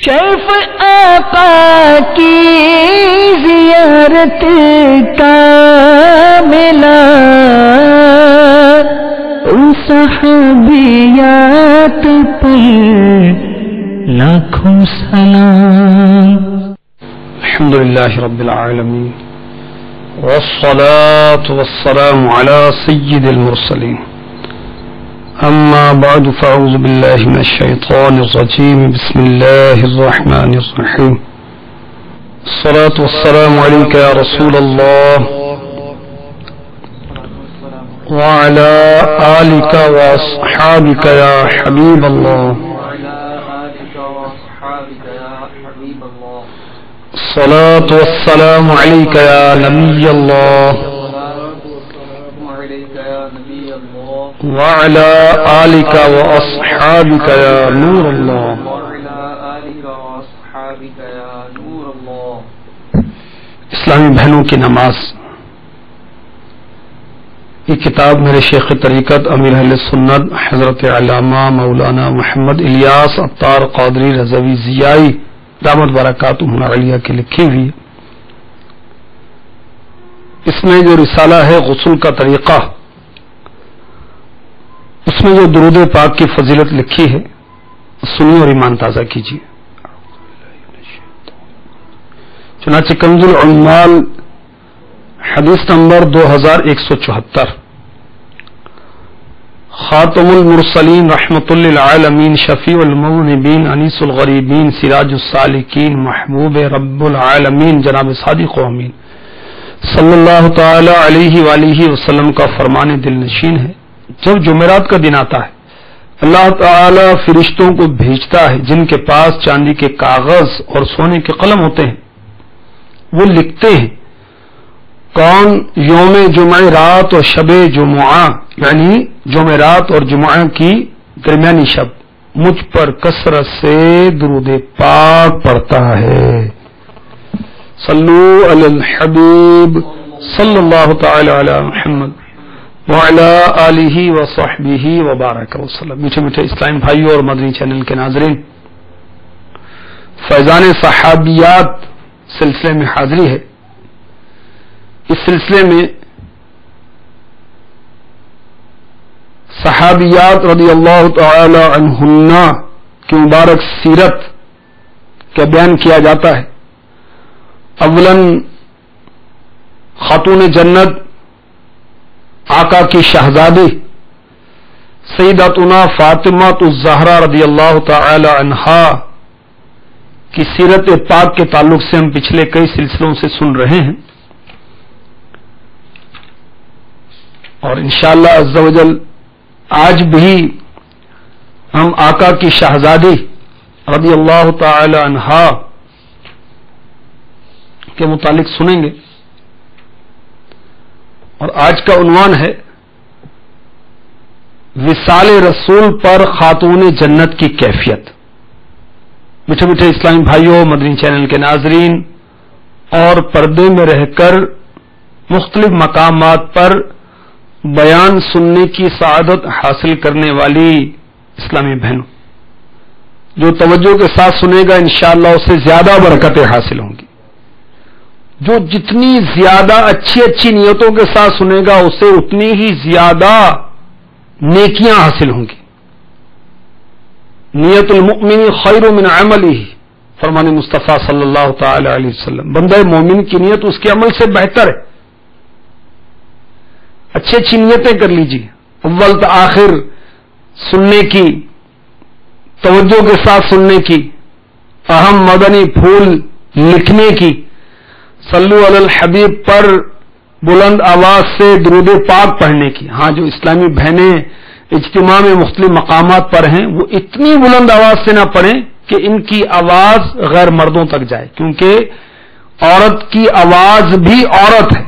شرف آقا کی زیارت کا ملا ان صحابیات پر لاکھوں سلام. الحمدللہ رب العالمین والصلاة والسلام على سید المرسلین. اما بعد فاعوذ باللہ من الشیطان الرجیم. بسم اللہ الرحمن الرحیم. الصلاة والسلام علیک یا رسول اللہ وعلى آلك واصحابك يا حبیب اللہ. الصلاة والسلام عليك يا نبي الله وعلى آلك وأصحابك يا نور الله. اسلامی بہنوں کی نماز، یہ کتاب میرے شیخ طریقت امیر اہل سنت حضرت علامہ مولانا محمد الیاس عطار قادری رضوی ضیائی دامت برکاتہ علیہ کے لکھی ہوئی. اس میں جو رسالہ ہے غسل کا طریقہ، اس میں جو درود پاک کی فضیلت لکھی ہے سنیے اور ایمان تازہ کیجیے. چنانچہ کنز العمال حدیث نمبر 2174. خاتم المرسلین رحمت للعالمین شفیع المذنبین انیس الغریبین سراج السالکین محبوب رب العالمین جناب صادق و امین صلی اللہ تعالی علیہ وآلہ وسلم کا فرمان دل نشین ہے. جب جمعرات کا دن آتا ہے اللہ تعالی فرشتوں کو بھیجتا ہے جن کے پاس چاندی کے کاغذ اور سونے کے قلم ہوتے ہیں. وہ لکھتے ہیں کون یوم جمعرات اور شب جمعہ یعنی جمعرات اور جمعہ کی درمیانی شب مجھ پر کثرت سے درود پاک پڑھتا ہے. صلو علی الحبیب صلی اللہ تعالی علی محمد وعلی آلہ وصحبہ وبارک وسلم. میٹھے میٹھے اسلام بھائیوں اور مدنی چینل کے ناظرین، فیضان صحابیات سلسلے میں حاضری ہے. اس سلسلے میں صحابیات رضی اللہ تعالی عنہن کی مبارک سیرت کا بیان کیا جاتا ہے. اولاً خاتون جنت آقا کی شہزادی سیداتنا فاطمہ الزہرا رضی اللہ تعالی عنہا کی سیرت پاک کے تعلق سے ہم پچھلے کئی سلسلوں سے سن رہے ہیں، اور انشاءاللہ عز و جل آج بھی ہم آقا کی شہزادی رضی اللہ تعالی عنہا کے متعلق سنیں گے. اور آج کا عنوان ہے وصال رسول پر خاتون جنت کی کیفیت. میٹھے میٹھے اسلامی بھائیوں، مدنی چینل کے ناظرین اور پردے میں رہ کر مختلف مقامات پر بیان سننے کی سعادت حاصل کرنے والی اسلامی بہنوں، جو توجہ کے ساتھ سنے گا انشاءاللہ اسے زیادہ برکتیں حاصل ہوں گی. جو جتنی زیادہ اچھی اچھی نیتوں کے ساتھ سنے گا اسے اتنی ہی زیادہ نیکیاں حاصل ہوں گی. نیت المؤمن خیر من عملہ، فرمان مصطفیٰ صلی اللہ تعالی علیہ وسلم. بندہ مومن کی نیت اس کے عمل سے بہتر ہے. اچھی اچھی نیتیں کر لیجیے، اول تا آخر سننے کی، توجہ کے ساتھ سننے کی، اہم مدنی پھول لکھنے کی، صلو علی الحبیب پر بلند آواز سے درود پاک پڑھنے کی. ہاں، جو اسلامی بہنیں اجتماع میں مختلف مقامات پر ہیں وہ اتنی بلند آواز سے نہ پڑھیں کہ ان کی آواز غیر مردوں تک جائے، کیونکہ عورت کی آواز بھی عورت ہے،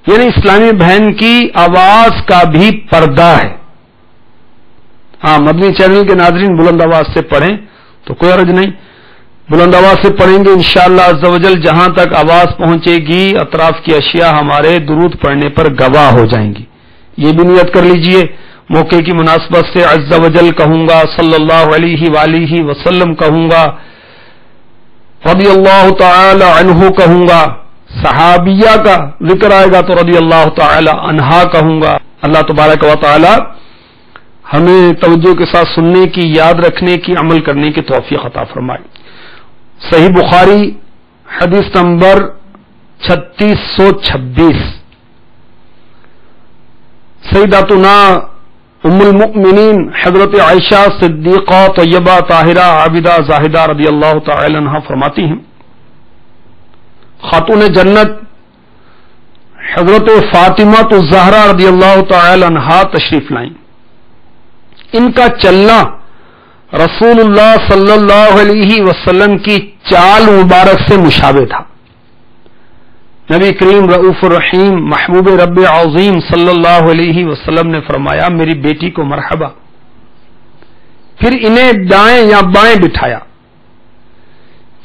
یعنی اسلامی بہن کی آواز کا بھی پردہ ہے. ہاں، مدنی چینل کے ناظرین بلند آواز سے پڑھیں تو کوئی حرج نہیں، بلند آواز سے پڑھیں گے انشاءاللہ عز و جل. جہاں تک آواز پہنچے گی اطراف کی اشیاء ہمارے درود پڑھنے پر گواہ ہو جائیں گی. یہ بھی نیت کر لیجئے. موقع کی مناسبت سے عز و جل کہوں گا، صلی اللہ علیہ وآلہ وسلم کہوں گا، رضی اللہ تعالی عنہ کہوں گا، صحابیہ کا ذکر آئے گا تو رضی اللہ تعالی عنہا کہوں گا۔ اللہ تبارک و تعالی ہمیں توجہ کے ساتھ سننے کی، یاد رکھنے کی، عمل کرنے کی توفیق عطا فرمائے۔ صحیح بخاری حدیث نمبر 3626، سیداتنا ام المؤمنین حضرت عائشہ صدیقہ طیبہ طاہرہ عابدہ زاہدہ رضی اللہ تعالی عنہا فرماتی ہیں، خاتون جنت حضرت فاطمہ الزہرا رضی اللہ تعالی عنہا تشریف لائیں۔ ان کا چلنا رسول اللہ صلی اللہ علیہ وسلم کی چال مبارک سے مشابہ تھا۔ نبی کریم رؤوف الرحیم محبوب رب عظیم صلی اللہ علیہ وسلم نے فرمایا میری بیٹی کو مرحبا، پھر انہیں دائیں یا بائیں بٹھایا،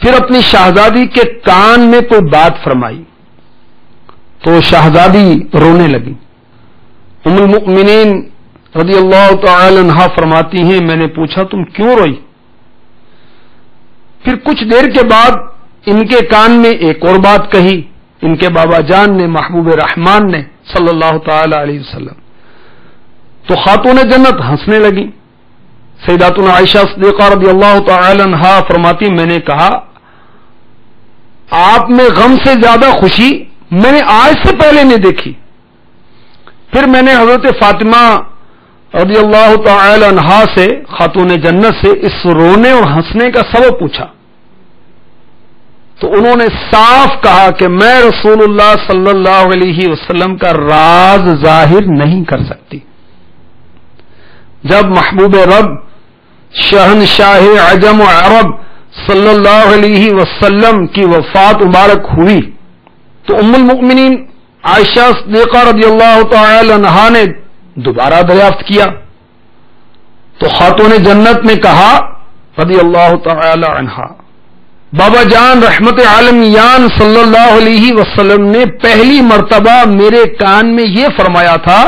پھر اپنی شہزادی کے کان میں کوئی بات فرمائی تو شہزادی رونے لگی۔ ام المؤمنین رضی اللہ تعالی عنہا فرماتی ہیں میں نے پوچھا تم کیوں روئی؟ پھر کچھ دیر کے بعد ان کے کان میں ایک اور بات کہی، ان کے بابا جان نے، محبوب رحمان نے صلی اللہ تعالی علیہ وسلم، تو خاتون جنت ہنسنے لگی۔ سیداتنا عائشہ صدیقہ رضی اللہ تعالی عنہا فرماتی میں نے کہا آپ میں غم سے زیادہ خوشی میں نے آج سے پہلے نہیں دیکھی۔ پھر میں نے حضرت فاطمہ رضی اللہ تعالی عنہا سے، خاتون جنت سے، اس رونے اور ہنسنے کا سبب پوچھا تو انہوں نے صاف کہا کہ میں رسول اللہ صلی اللہ علیہ وسلم کا راز ظاہر نہیں کر سکتی۔ جب محبوب رب شہنشاہ عجم و عرب صلی اللہ علیہ وسلم کی وفات مبارک ہوئی تو ام المؤمنین عائشہ صدیقہ رضی اللہ تعالی عنہا نے دوبارہ دریافت کیا تو خاتون جنت نے کہا رضی اللہ تعالی عنہا بابا جان رحمت عالمیان صلی اللہ علیہ وسلم نے پہلی مرتبہ میرے کان میں یہ فرمایا تھا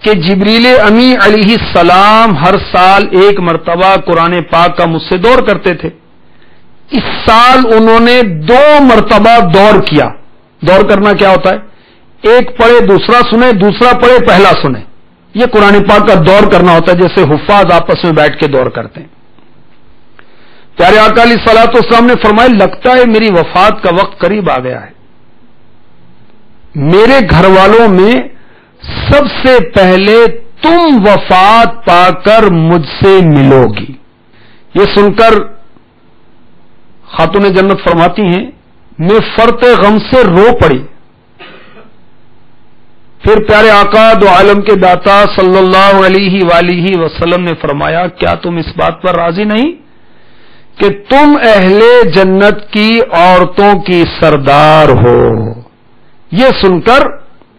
کہ جبریل امی علیہ السلام ہر سال ایک مرتبہ قرآن پاک کا مجھ سے دور کرتے تھے۔ اس سال انہوں نے 2 مرتبہ دور کیا۔ دور کرنا کیا ہوتا ہے؟ ایک پڑھے دوسرا سنے، دوسرا پڑھے پہلا سنے، یہ قرآن پاک کا دور کرنا ہوتا ہے، جیسے حفاظ آپس میں بیٹھ کے دور کرتے ہیں۔ پیارے آقا علیہ الصلوۃ والسلام نے فرمایا لگتا ہے میری وفات کا وقت قریب آ گیا ہے، میرے گھر والوں میں سب سے پہلے تم وفات پا کر مجھ سے ملو گی۔ یہ سن کر خاتون جنت فرماتی ہیں میں فرط غم سے رو پڑی۔ پھر پیارے آقا دو عالم کے داتا صلی اللہ علیہ وآلہ وسلم نے فرمایا کیا تم اس بات پر راضی نہیں کہ تم اہل جنت کی عورتوں کی سردار ہو؟ یہ سن کر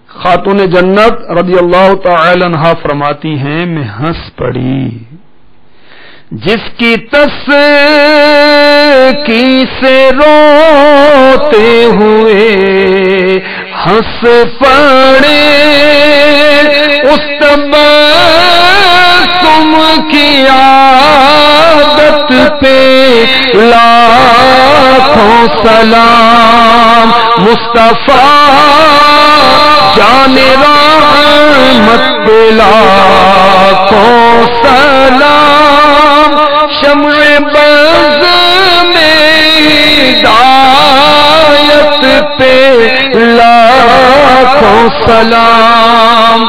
خاتون جنت رضی اللہ تعالی عنہا فرماتی ہیں میں ہنس پڑی۔ جس کی تسکی سے روتے ہوئے ہنس پڑے اس تبسم کی عادت پہ لاکھوں سلام، مصطفیٰ جان رحمت پہ لاکھوں سلام، شمع بز میں ہدایت پہ لاکھوں سلام۔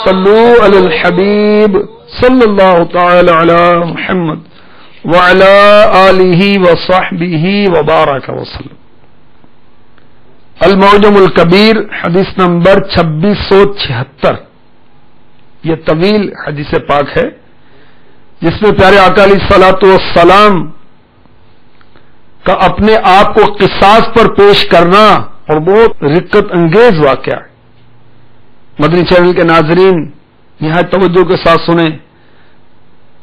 صلو علی الحبیب صلی اللہ تعالی علی محمد وعلی آلہ وصحبہ وبارک وسلم۔ المعجم الکبیر حدیث نمبر 2676، یہ طویل حدیث پاک ہے جس میں پیارے آقا علیہ الصلوۃ والسلام کا اپنے آپ کو قصاص پر پیش کرنا اور بہت رقت انگیز واقعہ ہے۔ مدنی چینل کے ناظرین نہایت توجہ کے ساتھ سنیں،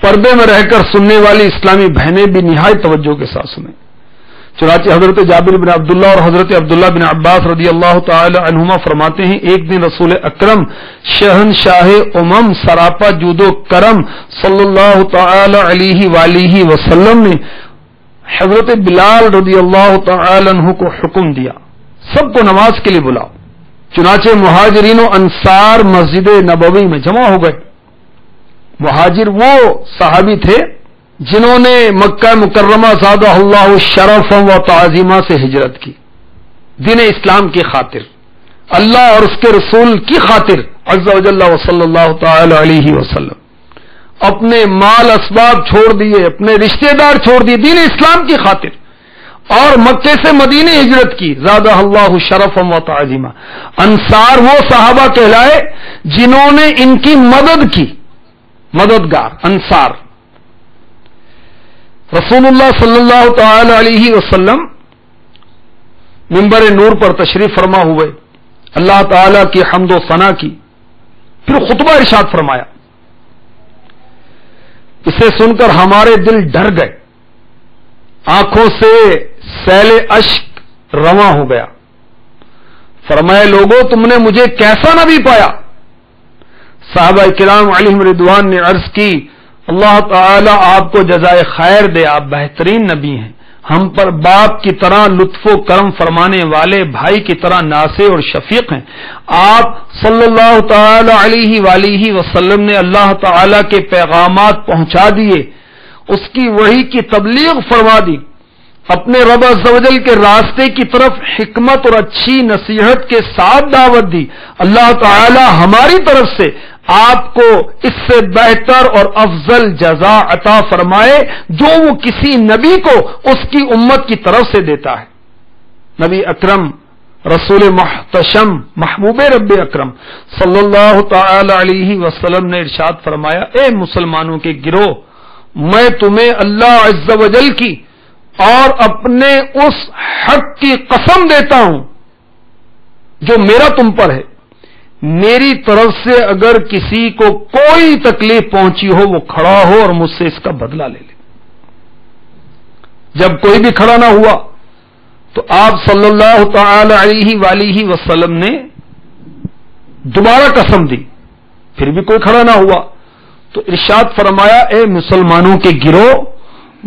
پردے میں رہ کر سننے والی اسلامی بہنیں بھی نہایت توجہ کے ساتھ سنیں۔ چنانچہ حضرت جابر بن عبداللہ اور حضرت عبداللہ بن عباس رضی اللہ تعالی عنہما فرماتے ہیں ایک دن رسول اکرم شہنشاہ امم سراپا جود و کرم صلی اللہ تعالی علیہ وآلہ وسلم نے حضرت بلال رضی اللہ تعالی عنہ کو حکم دیا سب کو نماز کے لیے بلاؤ. چنانچہ مہاجرین و انصار مسجد نبوی میں جمع ہو گئے. مہاجر وہ صحابی تھے جنہوں نے مکہ مکرمہ زادہ اللہ شرفا و تعظیما سے ہجرت کی، دین اسلام کی خاطر، اللہ اور اس کے رسول کی خاطر عز و جل و صلی اللہ تعالی علیہ وسلم. اپنے مال اسباب چھوڑ دیے، اپنے رشتہ دار چھوڑ دیے دین اسلام کی خاطر، اور مکے سے مدینے ہجرت کی زادہ اللہ شرفا و تعظیما. انصار وہ صحابہ کہلائے جنہوں نے ان کی مدد کی، مددگار انصار. رسول اللہ صلی اللہ تعالی علیہ وسلم منبر نور پر تشریف فرما ہوئے، اللہ تعالی کی حمد و ثنا کی، پھر خطبہ ارشاد فرمایا. اسے سن کر ہمارے دل ڈر گئے، آنکھوں سے سیل اشک رواں ہو گیا. فرمایا لوگوں تم نے مجھے کیسا نبی پایا؟ صحابہ کرام علیہم رضوان نے عرض کی اللہ تعالی آپ کو جزائے خیر دے، آپ بہترین نبی ہیں، ہم پر باپ کی طرح لطف و کرم فرمانے والے، بھائی کی طرح ناصح اور شفیق ہیں. آپ صلی اللہ تعالی علیہ وآلہ وسلم نے اللہ تعالی کے پیغامات پہنچا دیے، اس کی وحی کی تبلیغ فرما دی، اپنے رب عز و جل کے راستے کی طرف حکمت اور اچھی نصیحت کے ساتھ دعوت دی. اللہ تعالی ہماری طرف سے آپ کو اس سے بہتر اور افضل جزا عطا فرمائے جو وہ کسی نبی کو اس کی امت کی طرف سے دیتا ہے. نبی اکرم رسول محتشم محبوب رب اکرم صلی اللہ تعالی علیہ وسلم نے ارشاد فرمایا اے مسلمانوں کے گروہ، میں تمہیں اللہ عز و جل کی اور اپنے اس حق کی قسم دیتا ہوں جو میرا تم پر ہے، میری طرف سے اگر کسی کو کوئی تکلیف پہنچی ہو وہ کھڑا ہو اور مجھ سے اس کا بدلہ لے لے. جب کوئی بھی کھڑا نہ ہوا تو آپ صلی اللہ تعالی علیہ وآلہ وسلم نے دوبارہ قسم دی، پھر بھی کوئی کھڑا نہ ہوا تو ارشاد فرمایا اے مسلمانوں کے گروہ،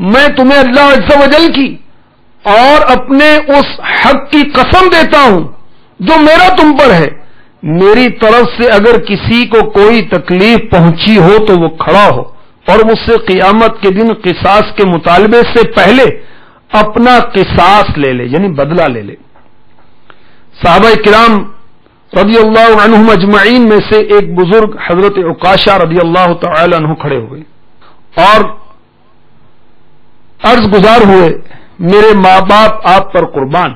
میں تمہیں اللہ عز و جل کی اور اپنے اس حق کی قسم دیتا ہوں جو میرا تم پر ہے، میری طرف سے اگر کسی کو کوئی تکلیف پہنچی ہو تو وہ کھڑا ہو اور مجھ سے قیامت کے دن قصاص کے مطالبے سے پہلے اپنا قصاص لے لے، یعنی بدلہ لے لے. صحابہ کرام رضی اللہ عنہم اجمعین میں سے ایک بزرگ حضرت عکاشہ رضی اللہ تعالی عنہ کھڑے ہوئے اور عرض گزار ہوئے میرے ماں باپ آپ پر قربان،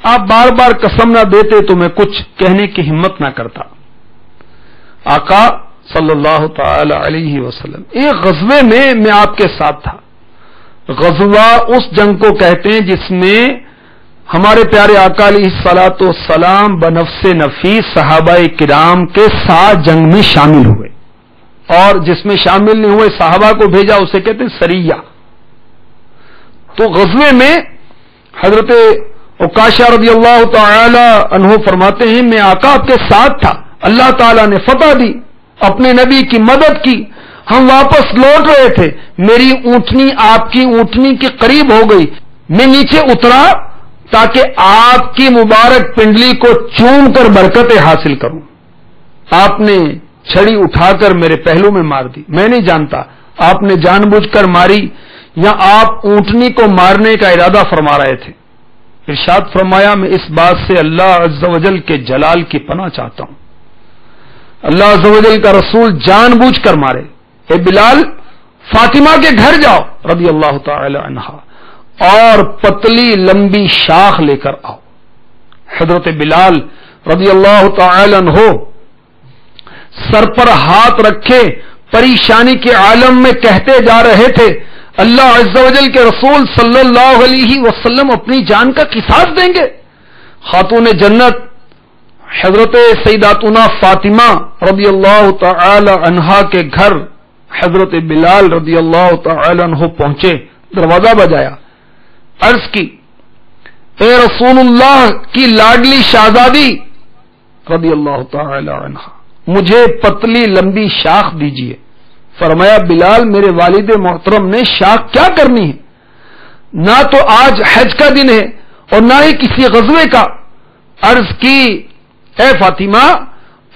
آپ بار بار قسم نہ دیتے تو میں کچھ کہنے کی ہمت نہ کرتا. آقا صلی اللہ تعالی علیہ وسلم ایک غزوے میں آپ کے ساتھ تھا. غزوہ اس جنگ کو کہتے ہیں جس میں ہمارے پیارے آقا علیہ الصلوۃ والسلام بنفس نفیس صحابہ کرام کے ساتھ جنگ میں شامل ہوئے، اور جس میں شامل نہیں ہوئے صحابہ کو بھیجا اسے کہتے ہیں سریہ. تو غزوے میں حضرت عکاشہ رضی اللہ تعالی عنہ فرماتے ہیں میں آقا آپ کے ساتھ تھا، اللہ تعالیٰ نے فتح دی، اپنے نبی کی مدد کی، ہم واپس لوٹ رہے تھے، میری اونٹنی آپ کی اونٹنی کے قریب ہو گئی، میں نیچے اترا تاکہ آپ کی مبارک پنڈلی کو چوم کر برکتیں حاصل کروں. آپ نے چھڑی اٹھا کر میرے پہلو میں مار دی، میں نہیں جانتا آپ نے جان بوجھ کر ماری یا آپ اونٹنی کو مارنے کا ارادہ فرما رہے تھے. ارشاد فرمایا میں اس بات سے اللہ عز و جل کے جلال کی پناہ چاہتا ہوں، اللہ عز و جل کا رسول جان بوجھ کر مارے. اے بلال فاطمہ کے گھر جاؤ رضی اللہ تعالی عنہا اور پتلی لمبی شاخ لے کر آؤ. حضرت بلال رضی اللہ تعالی عنہ سر پر ہاتھ رکھے پریشانی کے عالم میں کہتے جا رہے تھے اللہ عز و جل کے رسول صلی اللہ علیہ وسلم اپنی جان کا قصاص دیں گے. خاتون جنت حضرت سیداتنا فاطمہ رضی اللہ تعالی عنہا کے گھر حضرت بلال رضی اللہ تعالی عنہ پہنچے، دروازہ بجایا، عرض کی اے رسول اللہ کی لاڈلی شہزادی رضی اللہ تعالی عنہا مجھے پتلی لمبی شاخ دیجیے. فرمایا بلال میرے والد محترم نے شاخ کیا کرنی ہے؟ نہ تو آج حج کا دن ہے اور نہ ہی کسی غزوے کا. عرض کی اے فاطمہ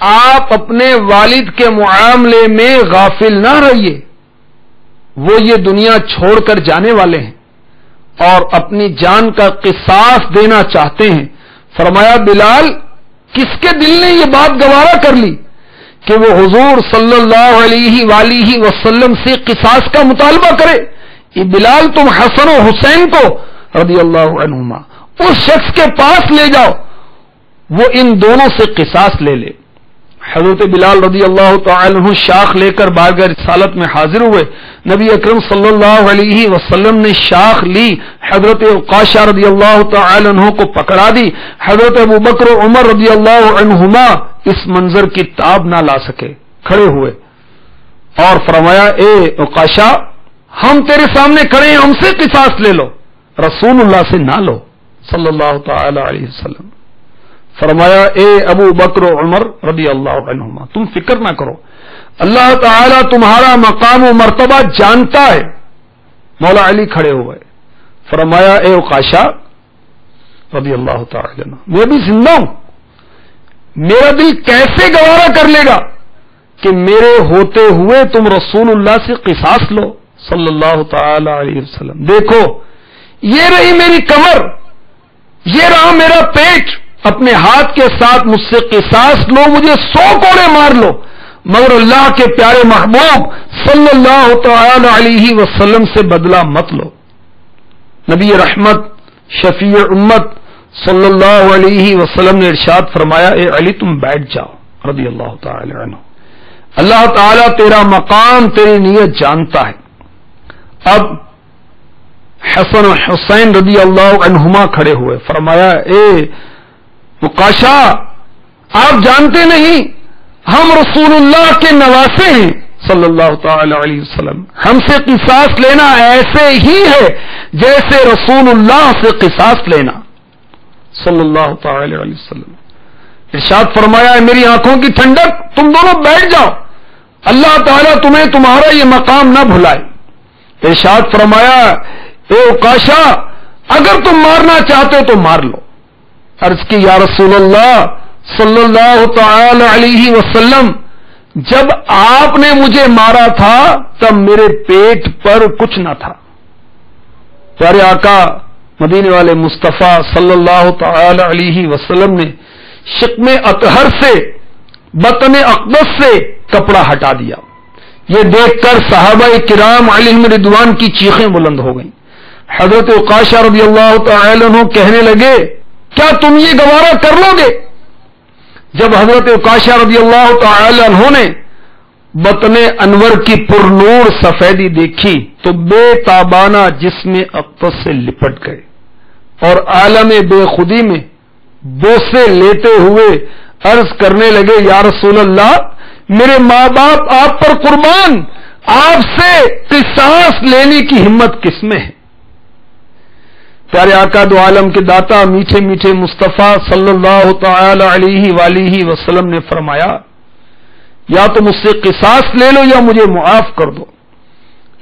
آپ اپنے والد کے معاملے میں غافل نہ رہیے، وہ یہ دنیا چھوڑ کر جانے والے ہیں اور اپنی جان کا قصاص دینا چاہتے ہیں. فرمایا بلال کس کے دل نے یہ بات گوارا کر لی کہ وہ حضور صلی اللہ علیہ وآلہ وسلم سے قصاص کا مطالبہ کرے؟ یہ بلال تم حسن و حسین کو رضی اللہ عنہما اس شخص کے پاس لے جاؤ، وہ ان دونوں سے قصاص لے لے. حضرت بلال رضی اللہ تعالی عنہ شاخ لے کر بارگاہ رسالت میں حاضر ہوئے. نبی اکرم صلی اللہ علیہ وسلم نے شاخ لی، حضرت عکاشہ رضی اللہ تعالی عنہ کو پکڑا دی. حضرت ابو بکر و عمر رضی اللہ عنہما اس منظر کی تاب نہ لا سکے، کھڑے ہوئے اور فرمایا اے عکاشہ ہم تیرے سامنے کھڑے ہیں، ہم سے قصاص لے لو، رسول اللہ سے نہ لو صلی اللہ تعالی علیہ وسلم. فرمایا اے ابو بکر و عمر رضی اللہ عنہما تم فکر نہ کرو، اللہ تعالی تمہارا مقام و مرتبہ جانتا ہے. مولا علی کھڑے ہوئے. فرمایا اے عکاشہ رضی اللہ تعالی عنہ میں بھی زندہ ہوں، میرا دل کیسے گوارا کر لے گا کہ میرے ہوتے ہوئے تم رسول اللہ سے قصاص لو صلی اللہ تعالی علیہ وسلم. دیکھو یہ رہی میری کمر، یہ رہا میرا پیٹ، اپنے ہاتھ کے ساتھ مجھ سے قصاص لو، مجھے 100 کوڑے مار لو، مگر اللہ کے پیارے محبوب صلی اللہ تعالی علیہ وسلم سے بدلہ مت لو. نبی رحمت شفیع امت صلی اللہ علیہ وسلم نے ارشاد فرمایا اے علی تم بیٹھ جاؤ رضی اللہ تعالی عنہ، اللہ تعالیٰ تیرا مقام تیری نیت جانتا ہے. اب حسن و حسین رضی اللہ عنہما کھڑے ہوئے. فرمایا اے عکاشہ آپ جانتے نہیں ہم رسول اللہ کے نواسے ہیں صلی اللہ تعالی علیہ وسلم، ہم سے قصاص لینا ایسے ہی ہے جیسے رسول اللہ سے قصاص لینا صلی اللہ تعالی علیہ وسلم. ارشاد فرمایا میری آنکھوں کی ٹھنڈک تم دونوں بیٹھ جاؤ، اللہ تعالیٰ تمہیں تمہارا یہ مقام نہ بھلائے. ارشاد فرمایا اے عکاشہ اگر تم مارنا چاہتے تو مار لو. عرض کی یا رسول اللہ صلی اللہ تعالی علیہ وسلم جب آپ نے مجھے مارا تھا تب میرے پیٹ پر کچھ نہ تھا. پیارے آقا مدینے والے مصطفیٰ صلی اللہ تعالی علیہ وسلم نے شکم اطہر سے بطن اقدس سے کپڑا ہٹا دیا. یہ دیکھ کر صحابہ کرام علیہم رضوان کی چیخیں بلند ہو گئیں. حضرت عکاشہ رضی اللہ تعالی عنہ کہنے لگے کیا تم یہ گوارا کر لو گے؟ جب حضرت عکاشہ رضی اللہ تعالی عنہ نے بطن انور کی پرنور سفیدی دیکھی تو بے تابانہ جسم اقدس سے لپٹ گئے اور عالم بے خودی میں بوسے لیتے ہوئے عرض کرنے لگے یا رسول اللہ میرے ماں باپ آپ پر قربان، آپ سے قصاص لینے کی ہمت کس میں ہے؟ پیارے آقا دو عالم کے داتا میٹھے میٹھے مصطفیٰ صلی اللہ تعالی علیہ وآلہ وسلم نے فرمایا یا تو مجھ سے قصاص لے لو یا مجھے معاف کر دو.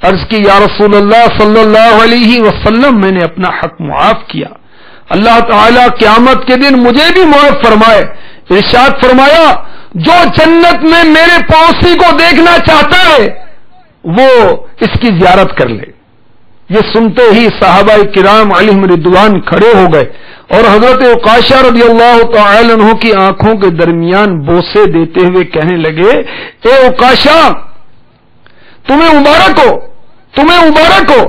عرض کی یا رسول اللہ صلی اللہ علیہ وسلم میں نے اپنا حق معاف کیا، اللہ تعالیٰ قیامت کے دن مجھے بھی معاف فرمائے. ارشاد فرمایا جو جنت میں میرے پڑوسی کو دیکھنا چاہتا ہے وہ اس کی زیارت کر لے. یہ سنتے ہی صحابہ کرام علیہم رضوان کھڑے ہو گئے اور حضرت عکاشہ رضی اللہ تعالی عنہ کی آنکھوں کے درمیان بوسے دیتے ہوئے کہنے لگے اے عکاشہ تمہیں مبارک ہو، تمہیں مبارک ہو،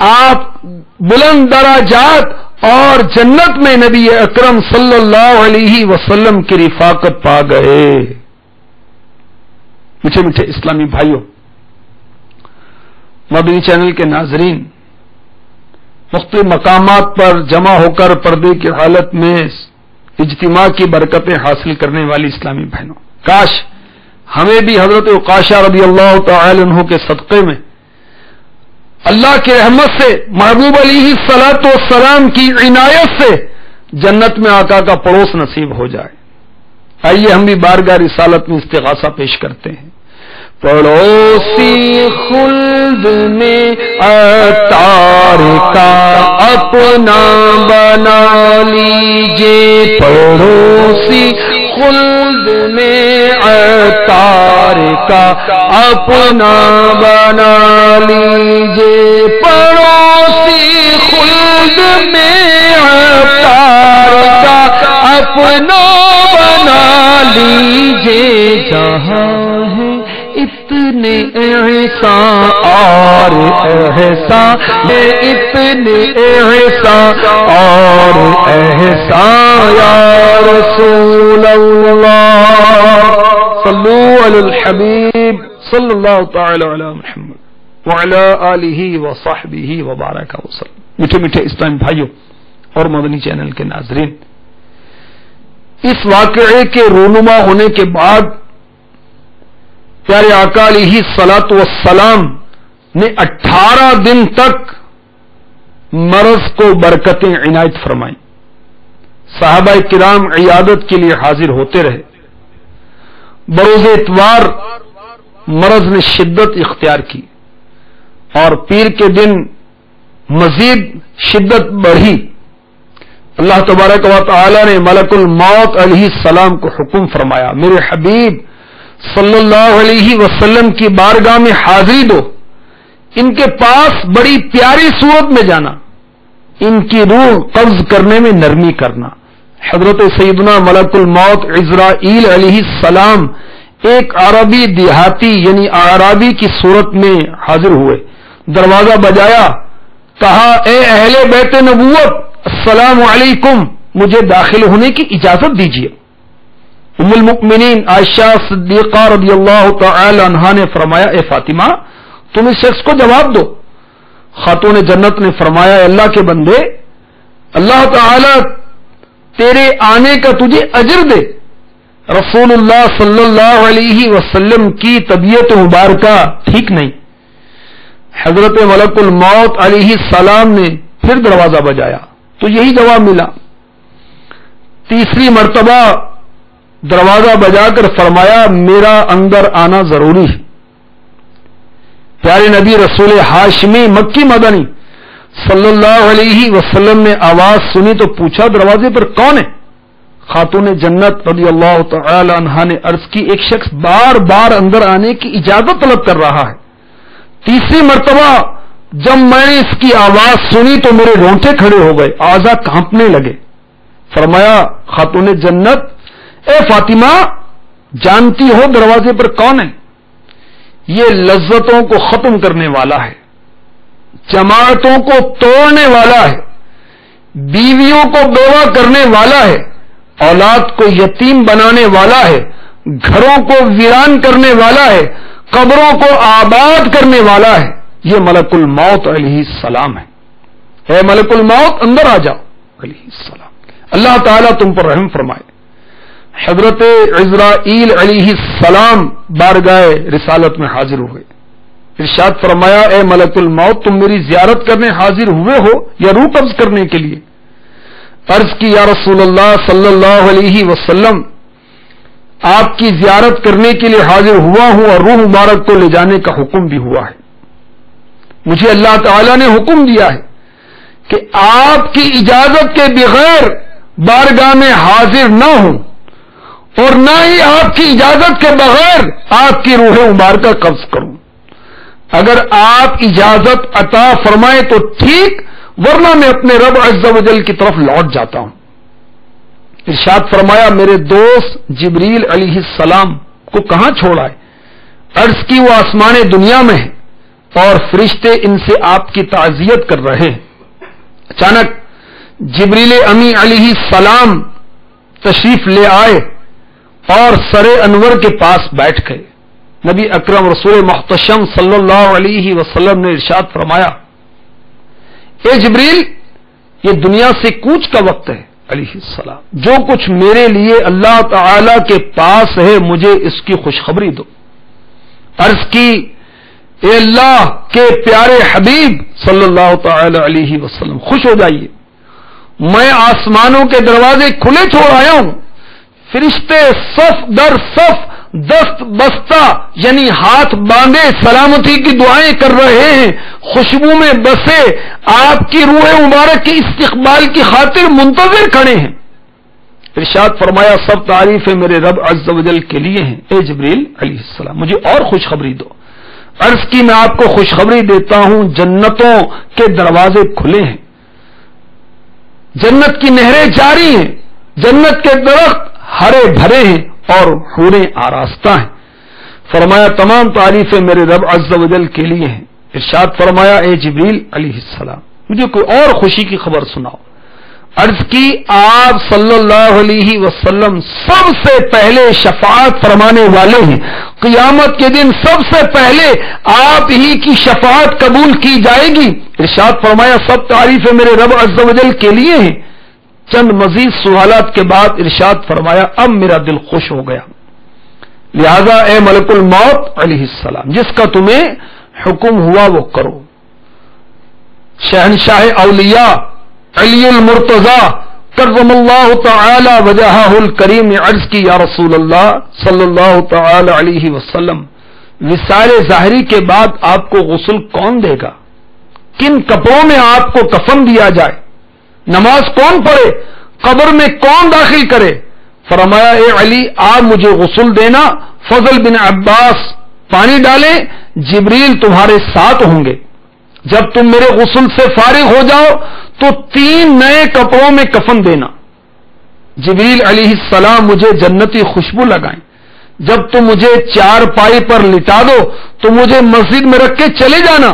آپ بلند درجات اور جنت میں نبی اکرم صلی اللہ علیہ وسلم کی رفاقت پا گئے. میٹھے میٹھے اسلامی بھائیوں، مدنی چینل کے ناظرین، مختلف مقامات پر جمع ہو کر پردے کی حالت میں اجتماع کی برکتیں حاصل کرنے والی اسلامی بہنوں، کاش ہمیں بھی حضرت عکاشہ رضی اللہ تعالی عنہ کے صدقے میں اللہ کی رحمت سے محبوب علیہ الصلوۃ والسلام کی عنایت سے جنت میں آقا کا پڑوس نصیب ہو جائے. آئیے ہم بھی بارگاہ رسالت میں استغاثہ پیش کرتے ہیں. پڑوسی خلد میں عطار کا اپنا بنا لیجئے، پڑوسی خلد میں عطار کا اپنا بنا لیجئے، پڑوسی خلد میں عطار کا اپنا بنا لیجئے، جہاں ہے اتنے احسان اور احسان ہے، اتنے احسان اور احسان، یا رسول اللہ صلو علی الحبیب صلی اللہ تعالی علی محمد وعلی آلہ وصحبہ وبارک وسلم۔ میٹھے میٹھے اسلام بھائیوں اور مدنی چینل کے ناظرین، اس واقعے کے رونما ہونے کے بعد پیارے آقا علیہ الصلاۃ والسلام نے 18 دن تک مرض کو برکتیں عنایت فرمائیں، صحابہ کرام عیادت کے لیے حاضر ہوتے رہے، بروز اتوار مرض نے شدت اختیار کی اور پیر کے دن مزید شدت بڑھی۔ اللہ تبارک و تعالی نے ملک الموت علیہ السلام کو حکم فرمایا، میرے حبیب صلی اللہ علیہ وسلم کی بارگاہ میں حاضری دو، ان کے پاس بڑی پیاری صورت میں جانا، ان کی روح قبض کرنے میں نرمی کرنا۔ حضرت سیدنا ملک الموت عزرائیل علیہ السلام ایک عربی دیہاتی یعنی اعرابی کی صورت میں حاضر ہوئے، دروازہ بجایا، کہا اے اہل بیت نبوت السلام علیکم، مجھے داخل ہونے کی اجازت دیجیے۔ ام المؤمنین عائشہ صدیقہ رضی اللہ تعالی عنہا نے فرمایا، اے فاطمہ تم اس شخص کو جواب دو۔ خاتون جنت نے فرمایا، اے اللہ کے بندے، اللہ تعالی تیرے آنے کا تجھے اجر دے۔ رسول اللہ صلی اللہ علیہ وسلم کی طبیعت مبارکہ ٹھیک نہیں۔ حضرت ملک الموت علیہ السلام نے پھر دروازہ بجایا تو یہی جواب ملا۔ تیسری مرتبہ دروازہ بجا کر فرمایا، میرا اندر آنا ضروری ہے۔ پیارے نبی رسول ہاشمی مکی مدنی صلی اللہ علیہ وسلم نے آواز سنی تو پوچھا، دروازے پر کون ہے؟ خاتون جنت رضی اللہ تعالی عنہا نے عرض کی، ایک شخص بار بار اندر آنے کی اجازت طلب کر رہا ہے۔ تیسری مرتبہ جب میں نے اس کی آواز سنی تو میرے رونٹے کھڑے ہو گئے، اعضاء کانپنے لگے۔ فرمایا، خاتون جنت اے فاطمہ جانتی ہو دروازے پر کون ہے؟ یہ لذتوں کو ختم کرنے والا ہے، جماعتوں کو توڑنے والا ہے، بیویوں کو بیوہ کرنے والا ہے، اولاد کو یتیم بنانے والا ہے، گھروں کو ویران کرنے والا ہے، قبروں کو آباد کرنے والا ہے۔ یہ ملک الموت علیہ السلام ہے۔ اے ملک الموت اندر آ جاؤ علیہ السلام، اللہ تعالیٰ تم پر رحم فرمائے۔ حضرت عزرائیل علیہ السلام بارگاہ رسالت میں حاضر ہوئے، ارشاد فرمایا، اے ملک الموت تم میری زیارت کرنے حاضر ہوئے ہو یا روح قبض کرنے کے لیے؟ عرض کی، یا رسول اللہ صلی اللہ علیہ وسلم آپ کی زیارت کرنے کے لیے حاضر ہوا ہوں اور روح مبارک کو لے جانے کا حکم بھی ہوا ہے۔ مجھے اللہ تعالی نے حکم دیا ہے کہ آپ کی اجازت کے بغیر بارگاہ میں حاضر نہ ہوں اور نہ ہی آپ کی اجازت کے بغیر آپ کی روح مبارکہ قبض کروں۔ اگر آپ اجازت عطا فرمائیں تو ٹھیک، ورنہ میں اپنے رب عز و جل کی طرف لوٹ جاتا ہوں۔ ارشاد فرمایا، میرے دوست جبریل علیہ السلام کو کہاں چھوڑا ہے؟ عرض کی، وہ آسمان دنیا میں ہے اور فرشتے ان سے آپ کی تعزیت کر رہے ہیں۔ اچانک جبریل امی علیہ السلام تشریف لے آئے اور سر انور کے پاس بیٹھ گئے۔ نبی اکرم رسول محتشم صلی اللہ علیہ وسلم نے ارشاد فرمایا، اے جبریل، یہ دنیا سے کوچ کا وقت ہے علیہ السلام، جو کچھ میرے لیے اللہ تعالی کے پاس ہے مجھے اس کی خوشخبری دو۔ عرض کی، اے اللہ کے پیارے حبیب صلی اللہ تعالی علیہ وسلم خوش ہو جائیے، میں آسمانوں کے دروازے کھلے چھوڑ آیا ہوں، فرشتے صف در صف دست بستہ یعنی ہاتھ باندھے سلامتی کی دعائیں کر رہے ہیں، خوشبو میں بسے آپ کی روح مبارک کے استقبال کی خاطر منتظر کھڑے ہیں۔ ارشاد فرمایا سب تعریفیں میرے رب عز و جل کے لیے ہیں، اے جبریل علیہ السلام مجھے اور خوشخبری دو۔ عرض کی میں آپ کو خوشخبری دیتا ہوں، جنتوں کے دروازے کھلے ہیں، جنت کی نہریں جاری ہیں، جنت کے درخت ہرے بھرے ہیں اور حوریں آراستہ ہیں۔ فرمایا تمام تعریفیں میرے رب عز و جل کے لیے ہیں۔ ارشاد فرمایا اے جبریل علیہ السلام مجھے کوئی اور خوشی کی خبر سناؤ۔ عرض کی آپ صلی اللہ علیہ وسلم سب سے پہلے شفاعت فرمانے والے ہیں، قیامت کے دن سب سے پہلے آپ ہی کی شفاعت قبول کی جائے گی۔ ارشاد فرمایا سب تعریفیں میرے رب عز و جل کے لیے ہیں۔ چند مزید سوالات کے بعد ارشاد فرمایا اب میرا دل خوش ہو گیا، لہذا اے ملک الموت علیہ السلام جس کا تمہیں حکم ہوا وہ کرو۔ شہنشاہ اولیاء علی المرتضی کرم اللہ تعالی وجہہ الکریم نے عرض کی یا رسول اللہ صلی اللہ تعالی علیہ وسلم وصال ظاہری کے بعد آپ کو غسل کون دے گا؟ کن کپڑوں میں آپ کو کفن دیا جائے؟ نماز کون پڑھے؟ قبر میں کون داخل کرے؟ فرمایا اے علی آپ مجھے غسل دینا، فضل بن عباس پانی ڈالیں، جبریل تمہارے ساتھ ہوں گے، جب تم میرے غسل سے فارغ ہو جاؤ تو 3 نئے کپڑوں میں کفن دینا، جبریل علیہ السلام مجھے جنتی خوشبو لگائیں، جب تم مجھے 4 پائی پر لٹا دو تو مجھے مسجد میں رکھ کے چلے جانا،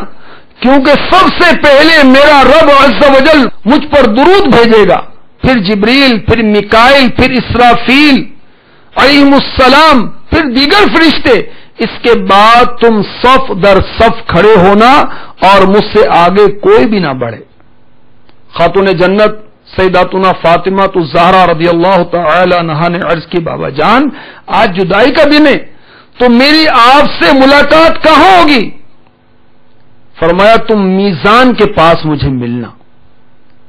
کیونکہ سب سے پہلے میرا رب عز و جل مجھ پر درود بھیجے گا، پھر جبریل، پھر میکائیل، پھر اسرافیل علیہم السلام، پھر دیگر فرشتے، اس کے بعد تم صف در صف کھڑے ہونا اور مجھ سے آگے کوئی بھی نہ بڑھے۔ خاتون جنت سیداتنا فاطمہ الزہرا رضی اللہ تعالی عنہا نے عرض کی بابا جان آج جدائی کا دن ہے تو میری آپ سے ملاقات کہاں ہوگی؟ فرمایا تم میزان کے پاس مجھے ملنا،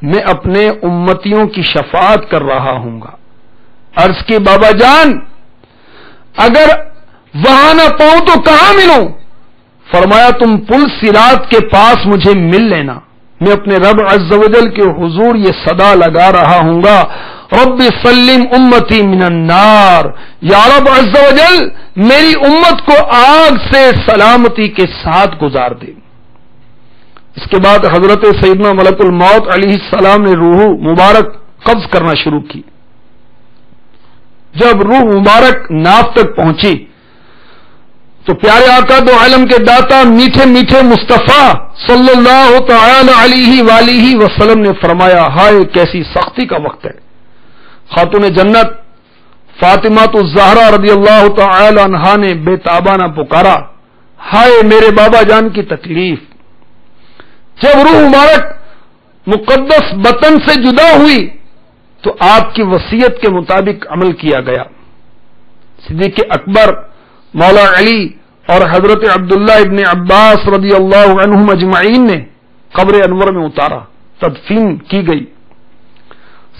میں اپنے امتیوں کی شفاعت کر رہا ہوں گا۔ عرض کی بابا جان اگر وہاں نہ پاؤں تو کہاں ملوں؟ فرمایا تم پل صراط کے پاس مجھے مل لینا، میں اپنے رب عز و جل کے حضور یہ صدا لگا رہا ہوں گا رب سلم امتی من النار، یا رب عز و جل میری امت کو آگ سے سلامتی کے ساتھ گزار دے۔ اس کے بعد حضرت سیدنا ملک الموت علیہ السلام نے روح مبارک قبض کرنا شروع کی۔ جب روح مبارک ناف تک پہنچی تو پیارے آقا دو عالم کے داتا میٹھے میٹھے مصطفیٰ صلی اللہ تعالی علیہ وآلہ وسلم نے فرمایا ہائے کیسی سختی کا وقت ہے۔ خاتون جنت فاطمہ الزہرا رضی اللہ تعالی عنہا نے بے تابانہ پکارا ہائے میرے بابا جان کی تکلیف۔ جب روح مبارک مقدس وطن سے جدا ہوئی تو آپ کی وصیت کے مطابق عمل کیا گیا۔ صدیق اکبر مولا علی اور حضرت عبداللہ ابن عباس رضی اللہ عنہم اجمعین نے قبر انور میں اتارا، تدفین کی گئی۔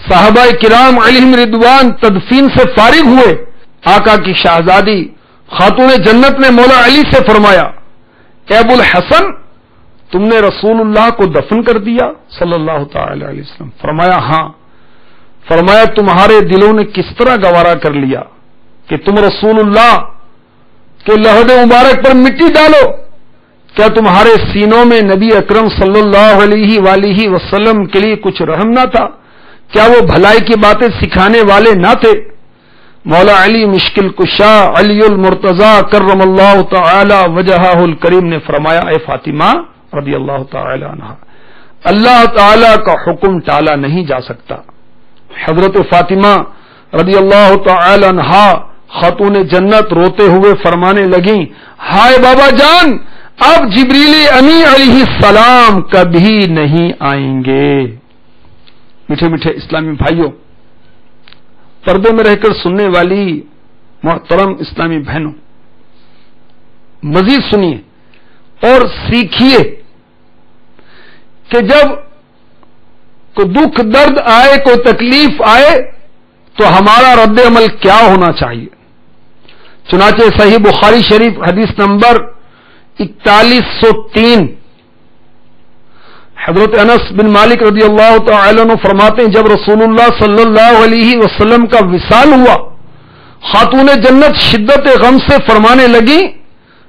صحابہ کرام علیہم رضوان تدفین سے فارغ ہوئے۔ آقا کی شہزادی خاتون جنت نے مولا علی سے فرمایا اے ابو الحسن تم نے رسول اللہ کو دفن کر دیا صلی اللہ تعالی علیہ وسلم؟ فرمایا ہاں۔ فرمایا تمہارے دلوں نے کس طرح گوارا کر لیا کہ تم رسول اللہ کے لحد مبارک پر مٹی ڈالو؟ کیا تمہارے سینوں میں نبی اکرم صلی اللہ علیہ وآلہ وسلم کے لیے کچھ رحم نہ تھا؟ کیا وہ بھلائی کی باتیں سکھانے والے نہ تھے؟ مولا علی مشکل کشا علی المرتضی کرم اللہ تعالی وجہہ الکریم نے فرمایا اے فاطمہ رضی اللہ تعالی عنہ اللہ تعالی کا حکم ٹالا نہیں جا سکتا۔ حضرت فاطمہ رضی اللہ تعالی عنہ خاتون جنت روتے ہوئے فرمانے لگیں ہائے بابا جان اب جبریل امی علیہ السلام کبھی نہیں آئیں گے۔ میٹھے میٹھے اسلامی بھائیوں، پردے میں رہ کر سننے والی محترم اسلامی بہنوں، مزید سنیے اور سیکھیے کہ جب کوئی دکھ درد آئے کوئی تکلیف آئے تو ہمارا رد عمل کیا ہونا چاہیے۔ چنانچہ صحیح بخاری شریف حدیث نمبر 4103 حضرت انس بن مالک رضی اللہ تعالی عنہ فرماتے ہیں جب رسول اللہ صلی اللہ علیہ وسلم کا وصال ہوا خاتون جنت شدت غم سے فرمانے لگی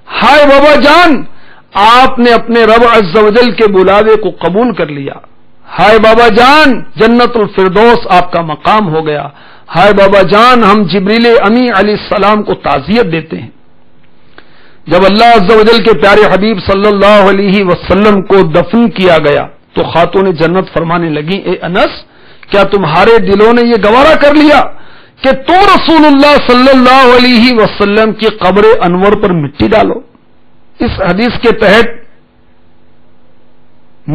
ہائے بابا جان آپ نے اپنے رب عز و جل کے بلاوے کو قبول کر لیا، ہائے بابا جان جنت الفردوس آپ کا مقام ہو گیا، ہائے بابا جان ہم جبریل امی علیہ السلام کو تعزیت دیتے ہیں۔ جب اللہ عز و جل کے پیارے حبیب صلی اللہ علیہ وسلم کو دفن کیا گیا تو خاتون جنت فرمانے لگی اے انس کیا تمہارے دلوں نے یہ گوارا کر لیا کہ تم رسول اللہ صلی اللہ علیہ وسلم کی قبر انور پر مٹی ڈالو؟ اس حدیث کے تحت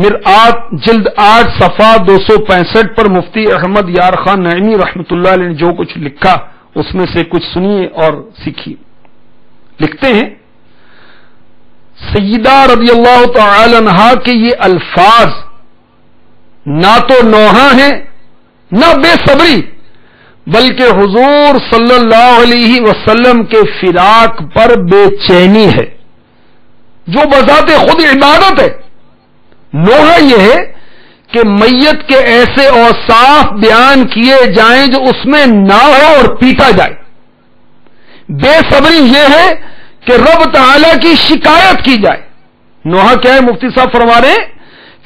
مرآت جلد 8 صفحہ 265 پر مفتی احمد یار خان نعیمی رحمۃ اللہ علیہ نے جو کچھ لکھا اس میں سے کچھ سنیے اور سیکھیے۔ لکھتے ہیں سیدہ رضی اللہ تعالی عنہا کے یہ الفاظ نہ تو نوحہ ہیں نہ بے صبری بلکہ حضور صلی اللہ علیہ وسلم کے فراق پر بے چینی ہے جو بذات خود عبادت ہے۔ نوحہ یہ ہے کہ میت کے ایسے اوصاف بیان کیے جائیں جو اس میں نہ ہو اور پیٹا جائے۔ بے صبری یہ ہے کہ رب تعالی کی شکایت کی جائے۔ نوحہ کیا ہے؟ مفتی صاحب فرما رہے ہیں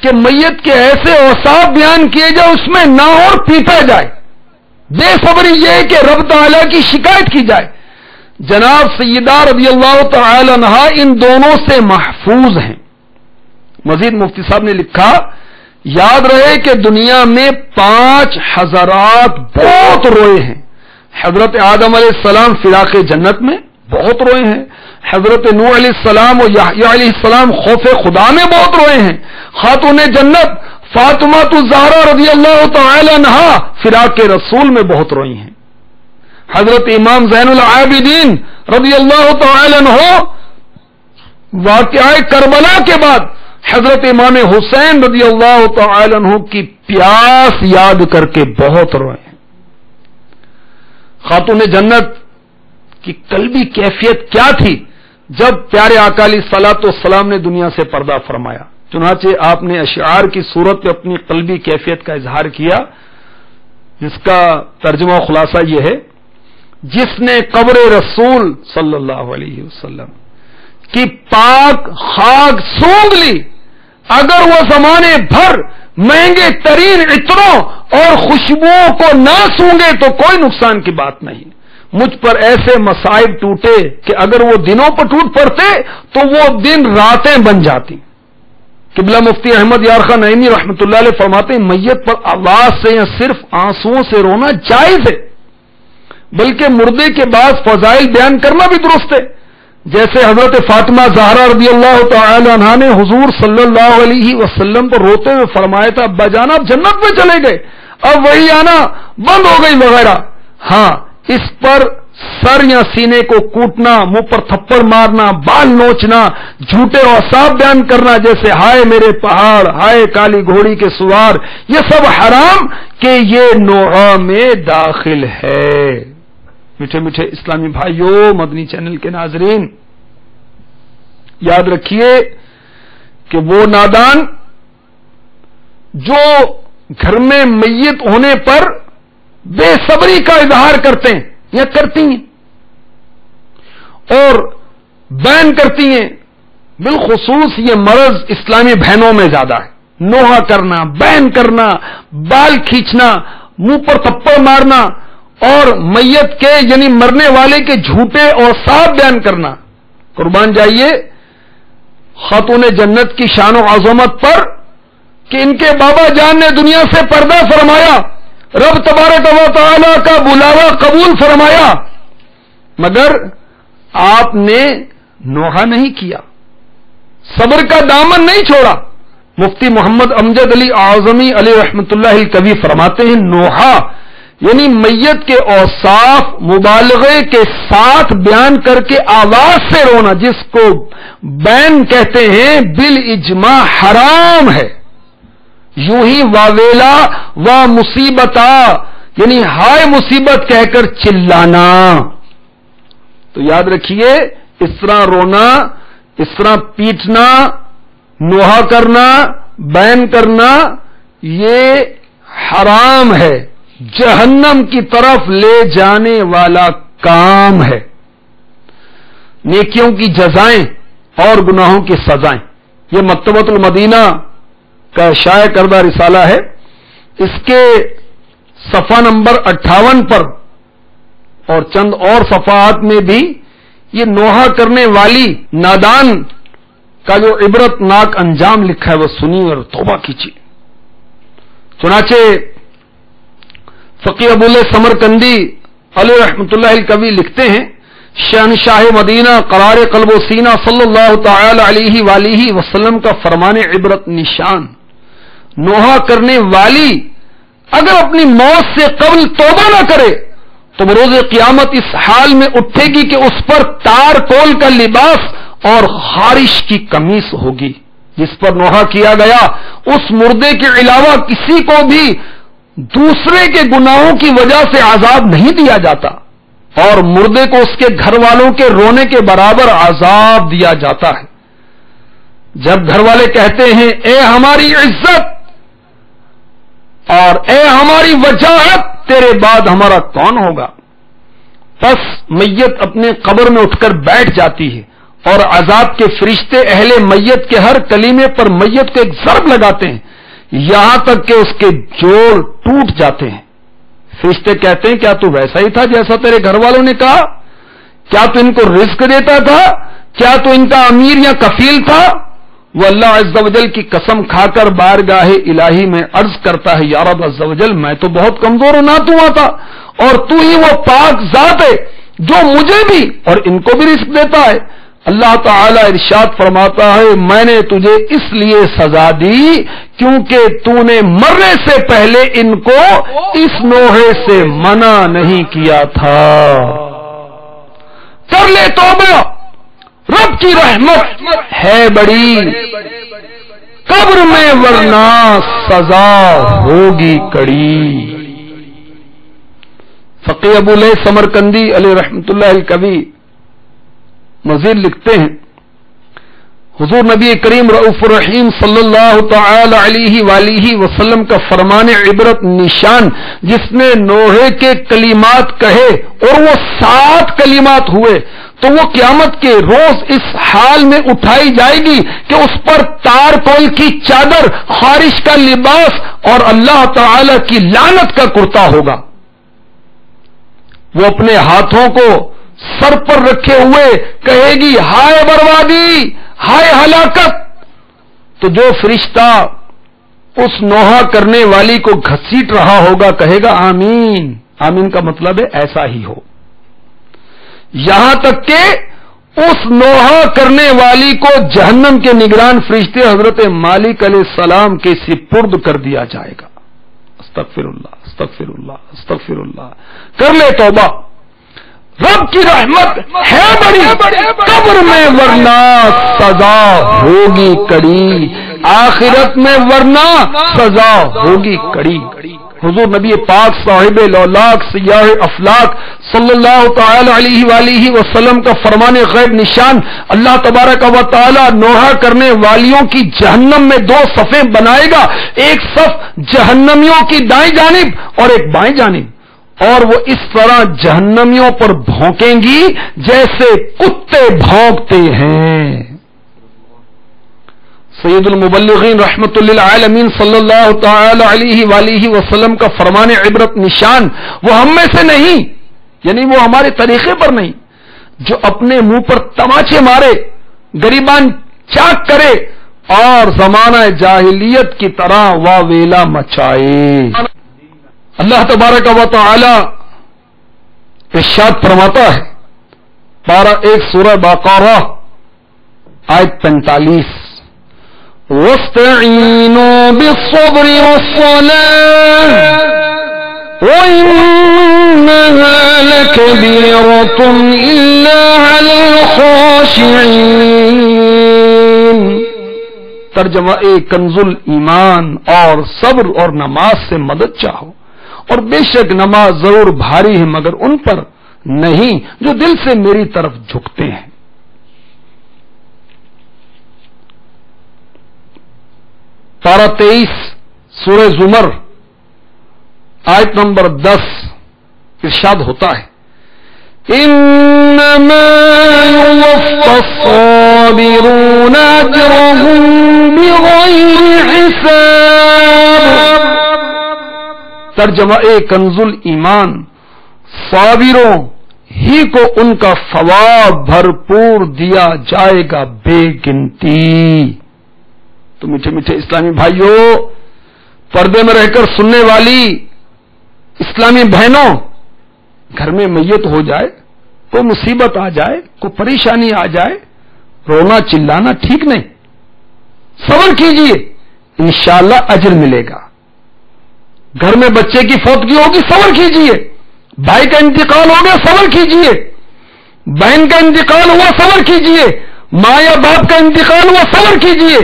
کہ میت کے ایسے اوصاف بیان کیے جائے اس میں نہ ہو اور پیٹا جائے۔ بے صبری یہ ہے کہ رب تعالی کی شکایت کی جائے۔ جناب سیدہ رضی اللہ تعالی عنہا ان دونوں سے محفوظ ہیں۔ مزید مفتی صاحب نے لکھا یاد رہے کہ دنیا میں 5 حضرات بہت روئے ہیں۔ حضرت آدم علیہ السلام فراق جنت میں بہت روئے ہیں، حضرت نوح علیہ السلام اور یحییٰ علیہ السلام خوف خدا میں بہت روئے ہیں، خاتون جنت فاطمہ الزہرا رضی اللہ تعالی عنہا فراق رسول میں بہت روئی ہیں، حضرت امام زین العابدین رضی اللہ تعالی عنہ واقعہ کربلا کے بعد حضرت امام حسین رضی اللہ تعالی عنہ کی پیاس یاد کر کے بہت روئے ہیں۔ خاتون جنت کی قلبی کیفیت کیا تھی جب پیارے آقا علیہ الصلوۃ والسلام نے دنیا سے پردہ فرمایا؟ چنانچہ آپ نے اشعار کی صورت میں اپنی قلبی کیفیت کا اظہار کیا جس کا ترجمہ و خلاصہ یہ ہے جس نے قبر رسول صلی اللہ علیہ وسلم کی پاک خاک سونگ لی اگر وہ زمانے بھر مہنگے ترین عطروں اور خوشبوؤں کو نہ سونگے تو کوئی نقصان کی بات نہیں۔ مجھ پر ایسے مصائب ٹوٹے کہ اگر وہ دنوں پر ٹوٹ پڑتے تو وہ دن راتیں بن جاتی۔ قبلہ مفتی احمد یار خان نعیمی رحمۃ اللہ علیہ فرماتے ہیں میت پر آواز سے یا صرف آنسوؤں سے رونا جائز ہے بلکہ مردے کے بعد فضائل بیان کرنا بھی درست ہے، جیسے حضرت فاطمہ زہرا رضی اللہ تعالی عنہا نے حضور صلی اللہ علیہ وسلم پر روتے ہوئے فرمایا تھا ابا جان آپ جنت میں چلے گئے اب وہی آنا بند ہو گئی وغیرہ۔ ہاں اس پر سر یا سینے کو کوٹنا، منہ پر تھپڑ مارنا، بال نوچنا، جھوٹے اوصاف بیان کرنا جیسے ہائے میرے پہاڑ، ہائے کالی گھوڑی کے سوار، یہ سب حرام کہ یہ نوحہ میں داخل ہے۔ میٹھے میٹھے اسلامی بھائیوں، مدنی چینل کے ناظرین، یاد رکھیے کہ وہ نادان جو گھر میں میت ہونے پر بے صبری کا اظہار کرتے ہیں یا کرتی ہیں اور بین کرتی ہیں، بالخصوص یہ مرض اسلامی بہنوں میں زیادہ ہے، نوحہ کرنا، بین کرنا، بال کھینچنا، منہ پر تھپڑ مارنا اور میت کے یعنی مرنے والے کے جھوٹے اوصاف بیان کرنا۔ قربان جائیے خاتون جنت کی شان و عظمت پر کہ ان کے بابا جان نے دنیا سے پردہ فرمایا، رب تبارک و تعالی کا بلاوا قبول فرمایا، مگر آپ نے نوحہ نہیں کیا، صبر کا دامن نہیں چھوڑا۔ مفتی محمد امجد علی اعظمی علیہ رحمۃ اللہ الکوی فرماتے ہیں نوحہ یعنی میت کے اوصاف مبالغے کے ساتھ بیان کر کے آواز سے رونا، جس کو بین کہتے ہیں، بالاجماع حرام ہے۔ یوں ہی واویلا و مصیبتا یعنی ہائے مصیبت کہہ کر چلانا، تو یاد رکھیے اس طرح رونا، اس طرح پیٹنا، نوحہ کرنا، بین کرنا، یہ حرام ہے، جہنم کی طرف لے جانے والا کام ہے۔ نیکیوں کی جزائیں اور گناہوں کی سزائیں، یہ مکتبۃ المدینہ کا شائع کردہ رسالہ ہے۔ اس کے صفحہ نمبر 58 پر اور چند اور صفحات میں بھی یہ نوحہ کرنے والی نادان کا جو عبرت ناک انجام لکھا ہے وہ سنی اور توبہ کیجیے۔ چنانچہ فقیہ ابو سمرقندی علیہ رحمۃ اللہ الکوی لکھتے ہیں، شہنشاہ مدینہ قرار قلب و سینہ صلی اللہ تعالی علیہ وآلہ وسلم کا فرمان عبرت نشان، نوحہ کرنے والی اگر اپنی موت سے قبل توبہ نہ کرے تو بروز قیامت اس حال میں اٹھے گی کہ اس پر تار کول کا لباس اور خارش کی قمیص ہوگی۔ جس پر نوحہ کیا گیا اس مردے کے علاوہ کسی کو بھی دوسرے کے گناہوں کی وجہ سے عذاب نہیں دیا جاتا، اور مردے کو اس کے گھر والوں کے رونے کے برابر عذاب دیا جاتا ہے۔ جب گھر والے کہتے ہیں اے ہماری عزت اور اے ہماری وجاہت، تیرے بعد ہمارا کون ہوگا، پس میت اپنے قبر میں اٹھ کر بیٹھ جاتی ہے اور عذاب کے فرشتے اہل میت کے ہر کلیمے پر میت کو ایک ضرب لگاتے ہیں یہاں تک کہ اس کے جوڑ ٹوٹ جاتے ہیں۔ فرشتے کہتے ہیں کیا تو ویسا ہی تھا جیسا تیرے گھر والوں نے کہا؟ کیا تو ان کو رزق دیتا تھا؟ کیا تو ان کا امیر یا کفیل تھا؟ وہ اللہ عز و جل کی قسم کھا کر بارگاہ الہی میں عرض کرتا ہے یا رب عز و جل، میں تو بہت کمزور و ناتواں تھا اور تو ہی وہ پاک ذات ہے جو مجھے بھی اور ان کو بھی رزق دیتا ہے۔ اللہ تعالی ارشاد فرماتا ہے میں نے تجھے اس لیے سزا دی کیونکہ تو نے مرنے سے پہلے ان کو اس نوحے سے منع نہیں کیا تھا۔ کر لے توبہ، رب کی رحمت ہے بڑی، قبر میں ورنہ سزا ہوگی کڑی۔ فقیہ ابو سمرقندی علیہ رحمۃ اللہ الکوی مزید لکھتے ہیں حضور نبی کریم رؤوف الرحیم صلی اللہ تعالی علیہ وآلہ وسلم کا فرمان عبرت نشان جس نے نوحے کے کلمات کہے اور وہ 7 کلمات ہوئے تو وہ قیامت کے روز اس حال میں اٹھائی جائے گی کہ اس پر تار کول کی چادر، خارش کا لباس اور اللہ تعالی کی لعنت کا کرتا ہوگا۔ وہ اپنے ہاتھوں کو سر پر رکھے ہوئے کہے گی ہائے بربادی، ہائے ہلاکت۔ تو جو فرشتہ اس نوحہ کرنے والی کو گھسیٹ رہا ہوگا کہے گا آمین۔ آمین کا مطلب ہے ایسا ہی ہو، یہاں تک کہ اس نوحہ کرنے والی کو جہنم کے نگران فرشتے حضرت مالک علیہ السلام کے سپرد کر دیا جائے گا۔ استغفر اللہ استغفر اللہ استغفر اللہ۔ کر لے توبہ، رب کی رحمت ہے بڑی، قبر میں ورنہ سزا ہوگی کڑی، آخرت میں ورنہ سزا ہوگی کڑی۔ حضور نبی پاک صاحب لولاک سیاح افلاک صلی اللہ تعالی علیہ وآلہ وسلم کا فرمان غیب نشان اللہ تبارک و تعالی نوحہ کرنے والیوں کی جہنم میں 2 صفیں بنائے گا، ایک صف جہنمیوں کی دائیں جانب اور ایک بائیں جانب، اور وہ اس طرح جہنمیوں پر بھونکیں گی جیسے کتے بھونکتے ہیں۔ سید المبلغین رحمت للعالمین صلی اللہ تعالی علیہ وآلہ وسلم کا فرمان عبرت نشان وہ ہم میں سے نہیں، یعنی وہ ہمارے طریقے پر نہیں، جو اپنے منہ پر تماچے مارے، گریبان چاک کرے اور زمانہ جاہلیت کی طرح واویلا مچائے۔ اللہ تبارک و تعالی ارشاد فرماتا ہے، پارہ 1 سورہ بقرہ آیت 45، وَاسْتَعِينُوا بِالصَّبْرِ وَالصَّلَاةِ وَإِنَّهَا لَكَبِيرَةٌ إِلَّا عَلَى الْخَاشِعِينَ۔ ترجمہ کنز الایمان، اور صبر اور نماز سے مدد چاہو، اور بے شک نماز ضرور بھاری ہے مگر ان پر نہیں جو دل سے میری طرف جھکتے ہیں. پارہ 23 سورہ زمر آیت نمبر 10 ارشاد ہوتا ہے انما يوفى الصابرون اجرهم بغير حساب. ترجمہ کنز الایمان، صابروں ہی کو ان کا ثواب بھرپور دیا جائے گا بے گنتی. تو میٹھے میٹھے اسلامی بھائیوں، پردے میں رہ کر سننے والی اسلامی بہنوں، گھر میں میت ہو جائے، کوئی مصیبت آ جائے، کوئی پریشانی آ جائے، رونا چلانا ٹھیک نہیں. صبر کیجئے، انشاءاللہ اجر ملے گا. گھر میں بچے کی فوتگی ہوگی، صبر کیجئے. بھائی کا انتقال ہو گیا، صبر کیجئے. بہن کا انتقال ہوا، صبر کیجئے. ماں یا باپ کا انتقال ہوا، صبر کیجئے.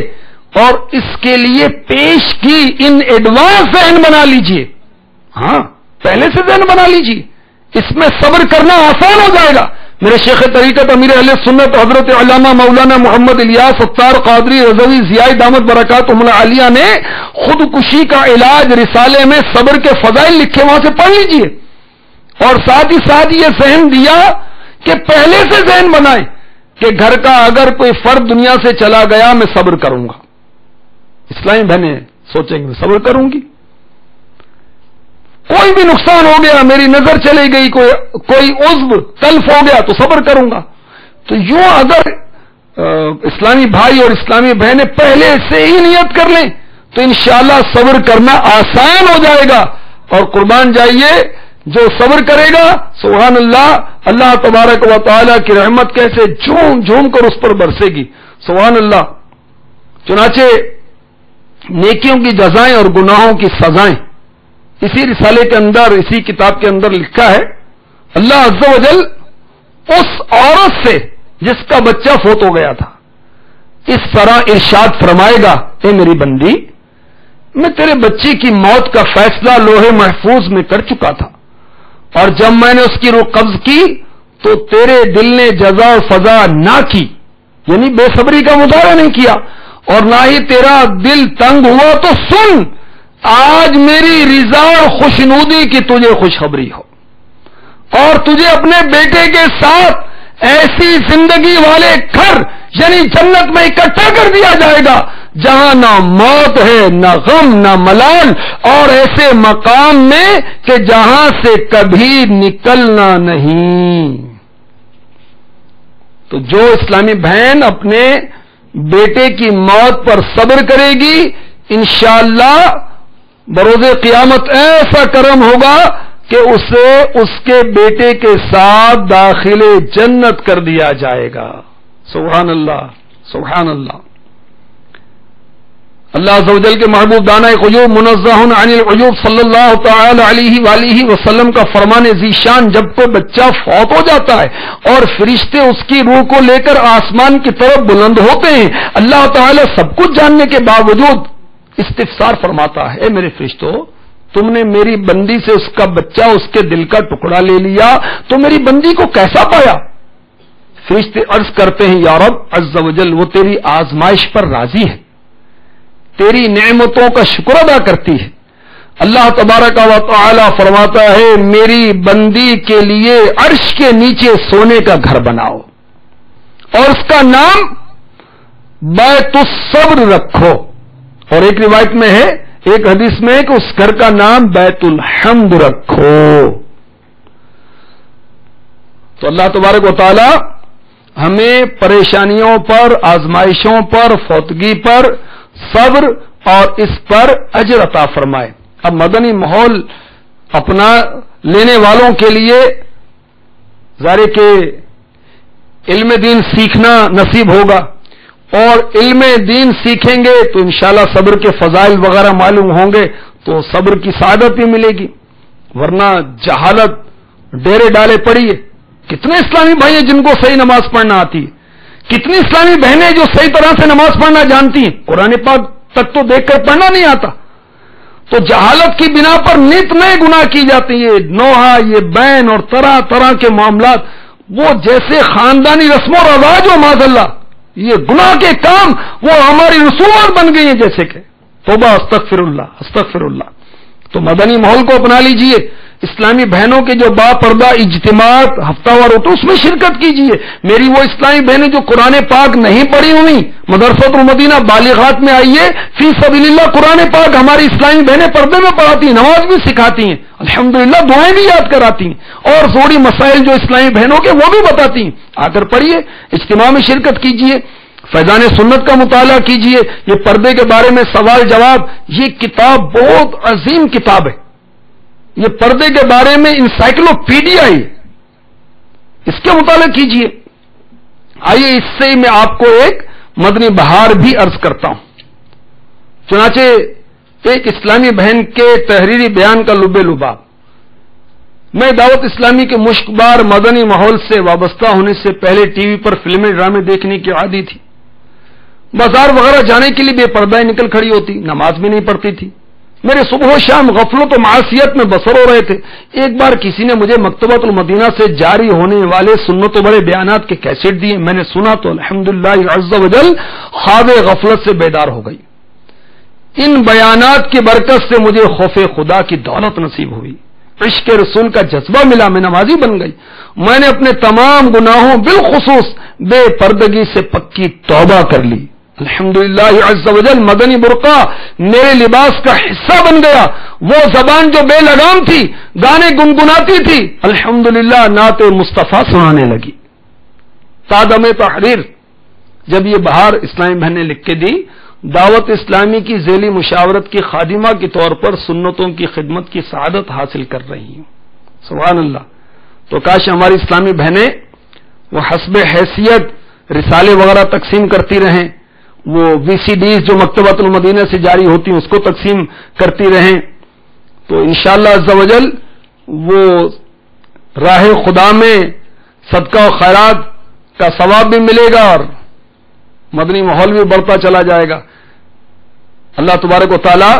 اور اس کے لیے پیش کی ان ایڈوانس ذہن بنا لیجئے. ہاں، پہلے سے ذہن بنا لیجئے، اس میں صبر کرنا آسان ہو جائے گا. میرے شیخ طریقت امیر اہل سنت حضرت علامہ مولانا محمد الیاس ستار قادری رضوی ضیاء دامت برکاتہم العالیہ نے خودکشی کا علاج رسالے میں صبر کے فضائل لکھے، وہاں سے پڑھ لیجئے. اور ساتھ ہی ساتھ یہ ذہن دیا کہ پہلے سے ذہن بنائیں کہ گھر کا اگر کوئی فرد دنیا سے چلا گیا میں صبر کروں گا. اسلامی بہنیں سوچیں گے صبر کروں گی. کوئی بھی نقصان ہو گیا، میری نظر چلی گئی، کوئی عضو تلف ہو گیا تو صبر کروں گا. تو یوں اگر اسلامی بھائی اور اسلامی بہنیں پہلے سے ہی نیت کر لیں تو انشاءاللہ صبر کرنا آسان ہو جائے گا. اور قربان جائیے، جو صبر کرے گا سبحان اللہ، اللہ تبارک و تعالی کی رحمت کیسے جھوم جھوم کر اس پر برسے گی. سبحان اللہ. چنانچہ نیکیوں کی جزائیں اور گناہوں کی سزائیں اسی رسالے کے اندر، اسی کتاب کے اندر لکھا ہے. اللہ عز و جل اس عورت سے جس کا بچہ فوت ہو گیا تھا اس طرح ارشاد فرمائے گا، اے میری بندی، میں تیرے بچے کی موت کا فیصلہ لوح محفوظ میں کر چکا تھا، اور جب میں نے اس کی روح قبض کی تو تیرے دل نے جزا و فضا نہ کی، یعنی بے صبری کا مظاہرہ نہیں کیا، اور نہ ہی تیرا دل تنگ ہوا. تو سن، آج میری رضا اور خوشنودی کی تجھے خوشخبری ہو، اور تجھے اپنے بیٹے کے ساتھ ایسی زندگی والے گھر یعنی جنت میں اکٹھا کر دیا جائے گا جہاں نہ موت ہے، نہ غم، نہ ملال، اور ایسے مقام میں کہ جہاں سے کبھی نکلنا نہیں. تو جو اسلامی بہن اپنے بیٹے کی موت پر صبر کرے گی، انشاءاللہ بروز قیامت ایسا کرم ہوگا کہ اسے اس کے بیٹے کے ساتھ داخل جنت کر دیا جائے گا. سبحان اللہ، سبحان اللہ. اللہ عز و جل کے محبوب دانہ غیوب منزہ عن العیوب صلی اللہ تعالی علیہ وآلہ وسلم کا فرمان ذیشان، جب کوئی بچہ فوت ہو جاتا ہے اور فرشتے اس کی روح کو لے کر آسمان کی طرف بلند ہوتے ہیں، اللہ تعالی سب کچھ جاننے کے باوجود استفسار فرماتا ہے، اے میرے فرشتوں، تم نے میری بندی سے اس کا بچہ، اس کے دل کا ٹکڑا لے لیا، تو میری بندی کو کیسا پایا؟ فرشتے عرض کرتے ہیں، یا رب عز و جل، وہ تیری آزمائش پر راضی ہے، تیری نعمتوں کا شکر ادا کرتی ہے. اللہ تبارک و تعالی فرماتا ہے، میری بندی کے لیے عرش کے نیچے سونے کا گھر بناؤ اور اس کا نام بیت الصبر رکھو. اور ایک روایت میں ہے، ایک حدیث میں ہے کہ اس گھر کا نام بیت الحمد رکھو. تو اللہ تبارک و تعالی ہمیں پریشانیوں پر، آزمائشوں پر، فوتگی پر صبر اور اس پر اجر عطا فرمائے. اب مدنی ماحول اپنا لینے والوں کے لیے ظاہر کہ علم دین سیکھنا نصیب ہوگا، اور علم دین سیکھیں گے تو انشاءاللہ صبر کے فضائل وغیرہ معلوم ہوں گے تو صبر کی سعادت بھی ملے گی. ورنہ جہالت ڈیرے ڈالے پڑی ہے. کتنے اسلامی بھائی ہیں جن کو صحیح نماز پڑھنا آتی ہے، کتنی اسلامی بہنیں جو صحیح طرح سے نماز پڑھنا جانتی ہیں، قرآن پاک تک تو دیکھ کر پڑھنا نہیں آتا. تو جہالت کی بنا پر نت نئے گناہ کی جاتی ہیں، نوحہ، یہ بین اور طرح طرح کے معاملات، وہ جیسے خاندانی رسم و رواج ہو، معاذ اللہ یہ گناہ کے کام وہ ہماری رسومات بن گئی ہیں جیسے کہ توبہ، استغفر اللہ استغفر اللہ۔ تو مدنی ماحول کو اپنا لیجئے، اسلامی بہنوں کے جو با پردہ اجتماعات ہفتہ وار ہوتے اس میں شرکت کیجئے۔ میری وہ اسلامی بہنیں جو قرآن پاک نہیں پڑھی ہوئی، مدرسۃ المدینہ بالغات میں آئیے، فی سبیل اللہ قرآن پاک ہماری اسلامی بہنیں پردے میں پڑھاتی ہیں، نماز بھی سکھاتی ہیں، الحمدللہ دعائیں بھی یاد کراتی ہیں، اور تھوڑی مسائل جو اسلامی بہنوں کے وہ بھی بتاتی ہیں۔ آ کر پڑھیے، اجتماع میں شرکت کیجئے، فیضان سنت کا مطالعہ کیجئے۔ یہ پردے کے بارے میں سوال جواب، یہ کتاب بہت عظیم کتاب ہے، یہ پردے کے بارے میں انسائکلوپیڈیا ہے، اس کے مطالعہ کیجئے۔ آئیے اس سے میں آپ کو ایک مدنی بہار بھی عرض کرتا ہوں۔ چنانچہ ایک اسلامی بہن کے تحریری بیان کا لب لباب، میں دعوت اسلامی کے مشکبار مدنی ماحول سے وابستہ ہونے سے پہلے ٹی وی پر فلمیں ڈرامے دیکھنے کی عادی تھی، بازار وغیرہ جانے کے لیے بے پردہ نکل کھڑی ہوتی، نماز بھی نہیں پڑھتی تھی، میرے صبح و شام غفلت و معصیت میں بسر ہو رہے تھے۔ ایک بار کسی نے مجھے مکتبۃ المدینہ سے جاری ہونے والے سنت و بڑے بیانات کے کیسٹ دیے، میں نے سنا تو الحمدللہ عز و جل خواب غفلت سے بیدار ہو گئی۔ ان بیانات کی برکت سے مجھے خوف خدا کی دولت نصیب ہوئی، عشق رسول کا جذبہ ملا، میں نمازی بن گئی۔ میں نے اپنے تمام گناہوں بالخصوص بے پردگی سے پکی توبہ کر لی، الحمدللہ عز و جل مدنی برقع میرے لباس کا حصہ بن گیا۔ وہ زبان جو بے لگام تھی، گانے گنگناتی تھی، الحمدللہ نعت مصطفیٰ سنانے لگی۔ تادم تحریر جب یہ بہار اسلامی بہن نے لکھ کے دی، دعوت اسلامی کی ذیلی مشاورت کی خادمہ کے طور پر سنتوں کی خدمت کی سعادت حاصل کر رہی ہوں، سبحان اللہ۔ تو کاش ہماری اسلامی بہنیں وہ حسب حیثیت رسالے وغیرہ تقسیم کرتی رہیں، وہ وی سی ڈیز جو مکتبۃ المدینہ سے جاری ہوتی ہیں اس کو تقسیم کرتی رہیں، تو انشاءاللہ عز و جل وہ راہ خدا میں صدقہ و خیرات کا ثواب بھی ملے گا اور مدنی ماحول بھی بڑھتا چلا جائے گا۔ اللہ تبارک و تعالی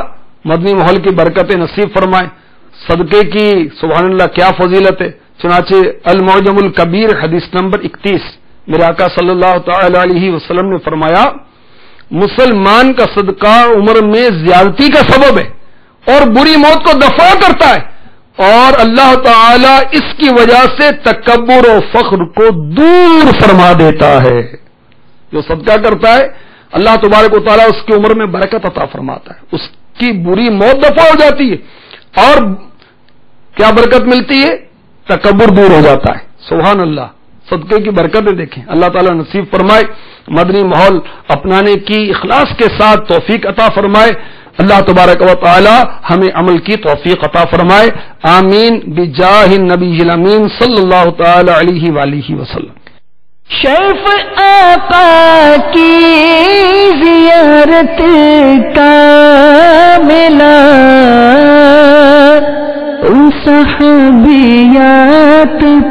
مدنی ماحول کی برکتیں نصیب فرمائے۔ صدقے کی سبحان اللہ کیا فضیلت ہے، چنانچہ المعجم الکبیر حدیث نمبر 31 میرے آقا صلی اللہ تعالی علیہ وسلم نے فرمایا، مسلمان کا صدقہ عمر میں زیادتی کا سبب ہے اور بری موت کو دفع کرتا ہے، اور اللہ تعالی اس کی وجہ سے تکبر و فخر کو دور فرما دیتا ہے۔ جو صدقہ کرتا ہے اللہ تبارک و تعالیٰ اس کی عمر میں برکت عطا فرماتا ہے، اس کی بری موت دفع ہو جاتی ہے، اور کیا برکت ملتی ہے؟ تکبر دور ہو جاتا ہے، سبحان اللہ۔ صدقے کی برکتیں دیکھیں، اللہ تعالیٰ نصیب فرمائے، مدنی ماحول اپنانے کی اخلاص کے ساتھ توفیق عطا فرمائے، اللہ تبارک و تعالی ہمیں عمل کی توفیق عطا فرمائے، آمین بجاہ النبی الامین صلی اللہ تعالی علیہ وآلہ وسلم۔ شرف آقا کی زیارت کا ملا، ان صحابیات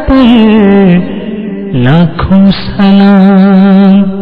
پر لاکھوں سلام۔